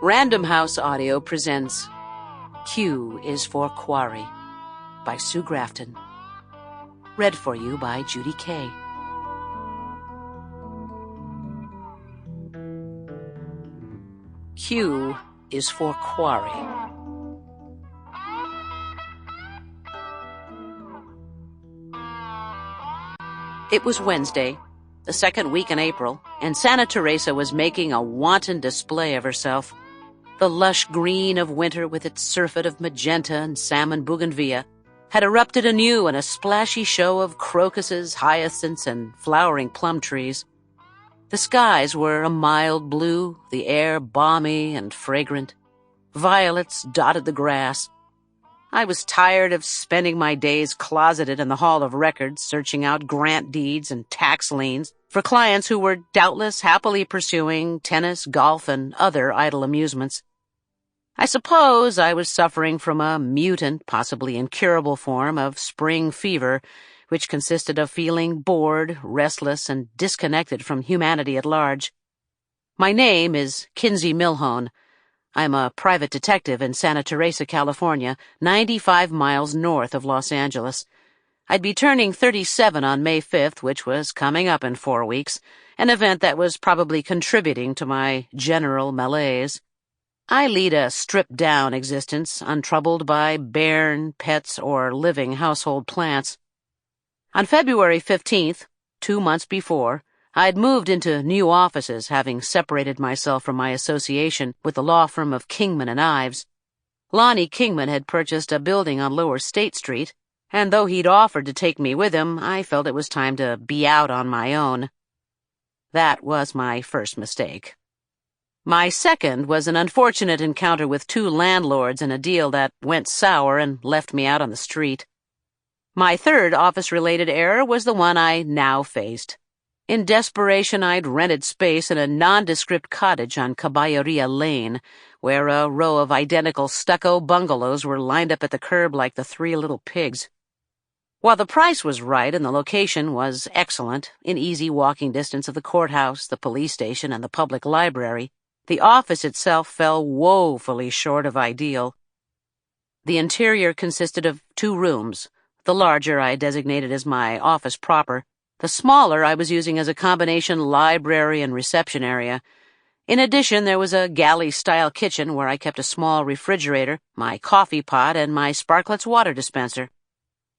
Random House Audio presents Is For Quarry by Sue Grafton. Read for you by Judy, Kaye. Q is for quarry. It was Wednesday, the second week in April, and Santa Teresa was making a wanton display of herself. The lush green of winter with its surfeit of magenta and salmon bougainvillea had erupted anew in a splashy show of crocuses, hyacinths, and flowering plum trees. The skies were a mild blue, the air balmy and fragrant. Violets dotted the grass. I was tired of spending my days closeted in the Hall of Records, searching out grant deeds and tax liens for clients who were doubtless happily pursuing tennis, golf, and other idle amusements. I suppose I was suffering from a mutant, possibly incurable form of spring fever, which consisted of feeling bored, restless, and disconnected from humanity at large. My name is Kinsey Millhone. I'm a private detective in Santa Teresa, California, 95 miles north of Los Angeles. I'd be turning 37 on May 5th, which was coming up in 4 weeks, an event that was probably contributing to my general malaise. I lead a stripped-down existence, untroubled by bairn, pets, or living household plants. On February 15th, 2 months before, I'd moved into new offices, having separated myself from my association with the law firm of Kingman and Ives. Lonnie Kingman had purchased a building on Lower State Street, and though he'd offered to take me with him, I felt it was time to be out on my own. That was my first mistake. My second was an unfortunate encounter with 2 landlords in a deal that went sour and left me out on the street. My third office-related error was the one I now faced. In desperation, I'd rented space in a nondescript cottage on Caballeria Lane, where a row of identical stucco bungalows were lined up at the curb like the 3 little pigs. While the price was right and the location was excellent, in easy walking distance of the courthouse, the police station, and the public library, the office itself fell woefully short of ideal. The interior consisted of 2 rooms. The larger I designated as my office proper. The smaller I was using as a combination library and reception area. In addition, there was a galley-style kitchen where I kept a small refrigerator, my coffee pot, and my Sparkletts water dispenser.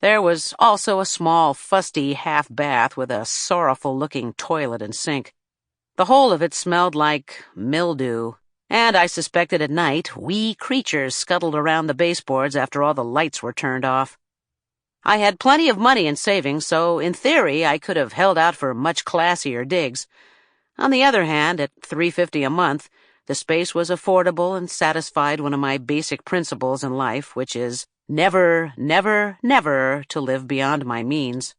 There was also a small, fusty half-bath with a sorrowful-looking toilet and sink. The whole of it smelled like mildew, and I suspected at night wee creatures scuttled around the baseboards after all the lights were turned off. I had plenty of money in savings, so in theory I could have held out for much classier digs. On the other hand, at $350 a month, the space was affordable and satisfied one of my basic principles in life, which is never, never, never to live beyond my means.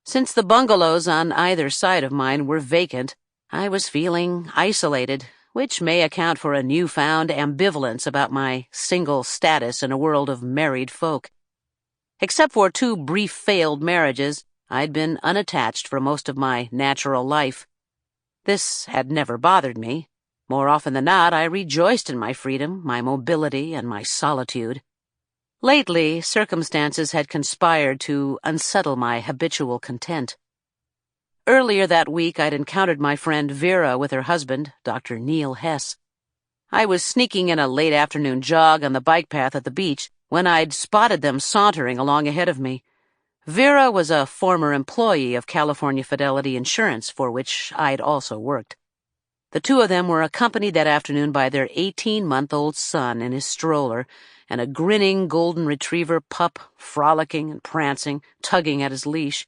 Since the bungalows on either side of mine were vacant, I was feeling isolated, which may account for a newfound ambivalence about my single status in a world of married folk. Except for 2 brief failed marriages, I'd been unattached for most of my natural life. This had never bothered me. More often than not, I rejoiced in my freedom, my mobility, and my solitude. Lately, circumstances had conspired to unsettle my habitual content. Earlier that week, I'd encountered my friend Vera with her husband, Dr. Neil Hess. I was sneaking in a late-afternoon jog on the bike path at the beach when I'd spotted them sauntering along ahead of me. Vera was a former employee of California Fidelity Insurance, for which I'd also worked. The 2 of them were accompanied that afternoon by their 18-month-old son in his stroller and a grinning golden retriever pup frolicking and prancing, tugging at his leash.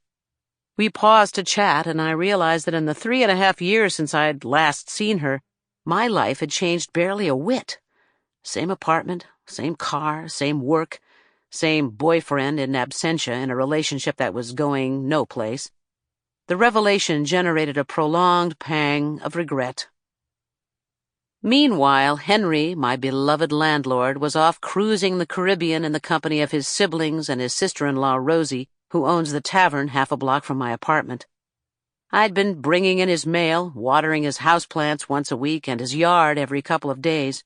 We paused to chat, and I realized that in the 3.5 years since I'd last seen her, my life had changed barely a whit. Same apartment, same car, same work, same boyfriend in absentia in a relationship that was going no place. The revelation generated a prolonged pang of regret. Meanwhile, Henry, my beloved landlord, was off cruising the Caribbean in the company of his siblings and his sister-in-law Rosie, who owns the tavern half a block from my apartment. I'd been bringing in his mail, watering his houseplants once a week and his yard every couple of days.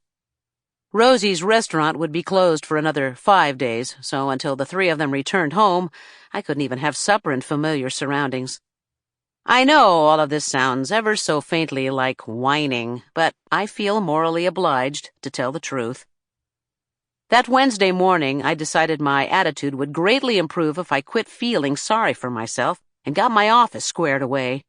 Rosie's restaurant would be closed for another 5 days, so until the three of them returned home, I couldn't even have supper in familiar surroundings. I know all of this sounds ever so faintly like whining, but I feel morally obliged to tell the truth. That Wednesday morning, I decided my attitude would greatly improve if I quit feeling sorry for myself and got my office squared away.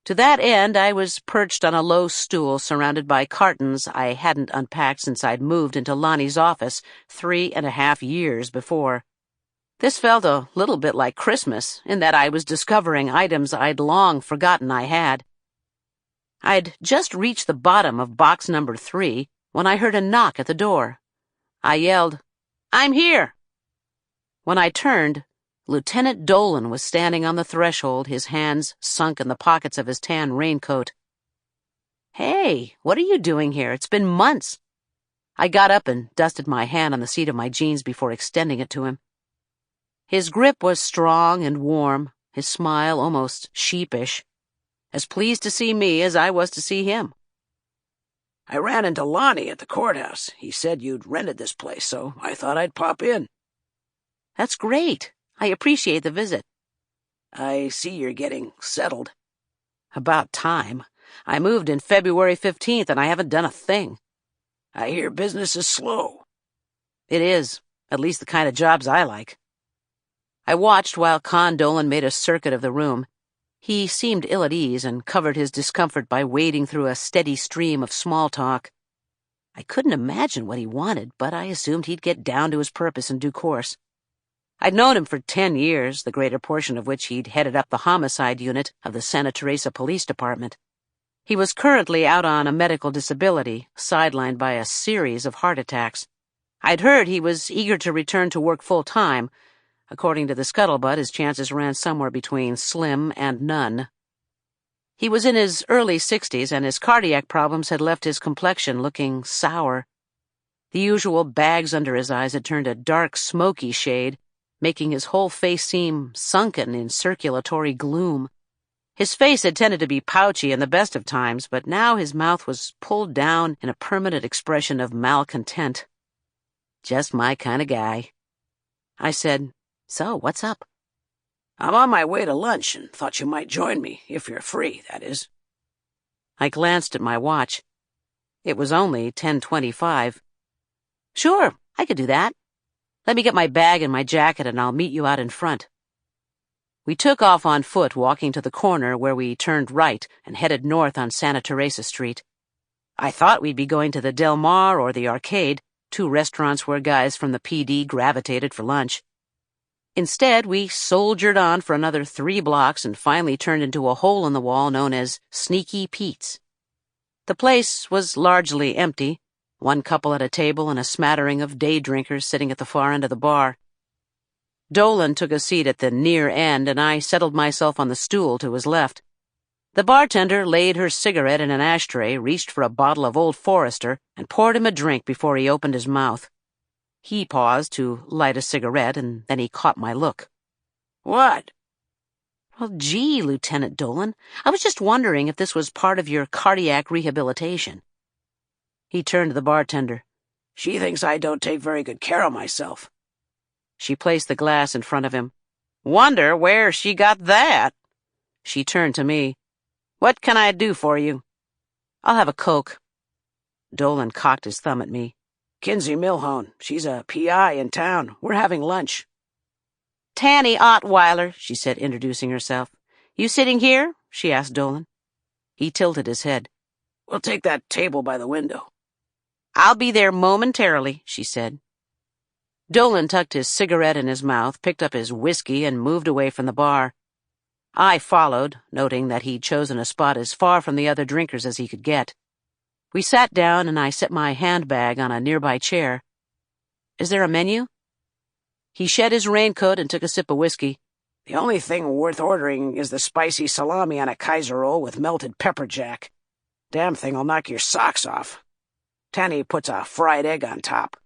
To that end, I was perched on a low stool surrounded by cartons I hadn't unpacked since I'd moved into Lonnie's office 3.5 years before. This felt a little bit like Christmas, in that I was discovering items I'd long forgotten I had. I'd just reached the bottom of box number 3 when I heard a knock at the door. I yelled, "I'm here!" When I turned, Lieutenant Dolan was standing on the threshold, his hands sunk in the pockets of his tan raincoat. "Hey, what are you doing here? It's been months." I got up and dusted my hand on the seat of my jeans before extending it to him. His grip was strong and warm, his smile almost sheepish, as pleased to see me as I was to see him. "I ran into Lonnie at the courthouse. He said you'd rented this place, so I thought I'd pop in." "That's great. I appreciate the visit." "I see you're getting settled." "About time. I moved in February 15th and I haven't done a thing." "I hear business is slow." "It is, at least the kind of jobs I like." I watched while Con Dolan made a circuit of the room. He seemed ill at ease and covered his discomfort by wading through a steady stream of small talk. I couldn't imagine what he wanted, but I assumed he'd get down to his purpose in due course. I'd known him for 10 years, the greater portion of which he'd headed up the homicide unit of the Santa Teresa Police Department. He was currently out on a medical disability, sidelined by a series of heart attacks. I'd heard he was eager to return to work full-time. According to the scuttlebutt, his chances ran somewhere between slim and none. He was in his early 60s, and his cardiac problems had left his complexion looking sour. The usual bags under his eyes had turned a dark, smoky shade, making his whole face seem sunken in circulatory gloom. His face had tended to be pouchy in the best of times, but now his mouth was pulled down in a permanent expression of malcontent. Just my kind of guy. I said, "So, what's up?" "I'm on my way to lunch and thought you might join me, if you're free, that is." I glanced at my watch. It was only 10:25. "Sure, I could do that. Let me get my bag and my jacket and I'll meet you out in front." We took off on foot, walking to the corner where we turned right and headed north on Santa Teresa Street. I thought we'd be going to the Del Mar or the Arcade, 2 restaurants where guys from the PD gravitated for lunch. Instead, we soldiered on for another 3 blocks and finally turned into a hole in the wall known as Sneaky Pete's. The place was largely empty, 1 couple at a table and a smattering of day drinkers sitting at the far end of the bar. Dolan took a seat at the near end, and I settled myself on the stool to his left. The bartender laid her cigarette in an ashtray, reached for a bottle of Old Forester, and poured him a drink before he opened his mouth. He paused to light a cigarette, and then he caught my look. "What?" "Well, gee, Lieutenant Dolan, I was just wondering if this was part of your cardiac rehabilitation." He turned to the bartender. "She thinks I don't take very good care of myself." She placed the glass in front of him. "Wonder where she got that." She turned to me. "What can I do for you?" "I'll have a Coke." Dolan cocked his thumb at me. "Kinsey Millhone. She's a PI in town. We're having lunch." "Tanny Ottweiler," she said, introducing herself. "You sitting here?" she asked Dolan. He tilted his head. "We'll take that table by the window." "I'll be there momentarily," she said. Dolan tucked his cigarette in his mouth, picked up his whiskey, and moved away from the bar. I followed, noting that he'd chosen a spot as far from the other drinkers as he could get. We sat down, and I set my handbag on a nearby chair. "Is there a menu?" He shed his raincoat and took a sip of whiskey. "The only thing worth ordering is the spicy salami on a Kaiser roll with melted pepper jack. Damn thing'll knock your socks off. Tanny puts a fried egg on top."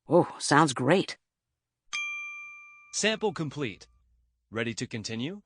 "Oh, sounds great." Sample complete. Ready to continue?